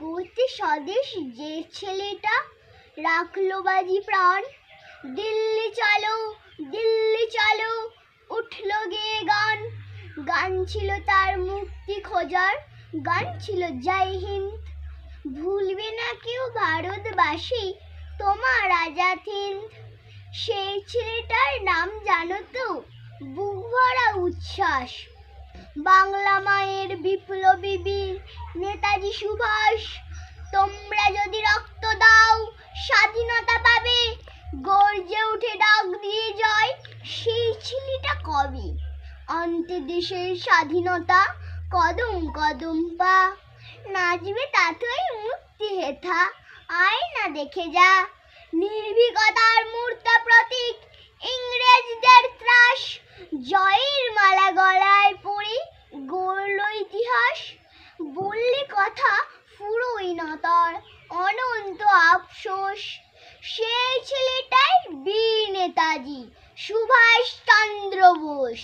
গড়তে স্বদেশ যে ছেলেটা রাখলো বাজি প্রাণ, দিল্লি চলো উঠলো গেয়ে গান। গান ছিল তার মুক্তি খোঁজার, গান ছিল জয় হিন্দ। ভুলবে না কেউ ভারতবাসী তোমার আজাদ হিন্দ। সেই ছেলেটার নাম জানো তো? বুক ভরা উচ্ছ্বাস, বাংলা মায়ের বিপ্লবী বীর নেতাজি সুভাষ। তোমরা যদি রক্ত দাও স্বাধীনতা পাবে, গর্জে উঠে ডাক দিয়ে জয় সেই ছেলেটা কবি। আনতে দেশের স্বাধীনতা কদম কদম পা, নাচবে তাতই মুক্তি হেথা, আয় না দেখে যা। নির্ভীকতার মূর্ত প্রতীক ইংরেজদের ত্রাস, জয়ের মালা গলায় পরে গড়ল ইতিহাস। বললে কথা ফুরোই না তার অনন্ত আফসোস, সেই ছেলেটাই বীর নেতাজি সুভাষ চন্দ্র বোস।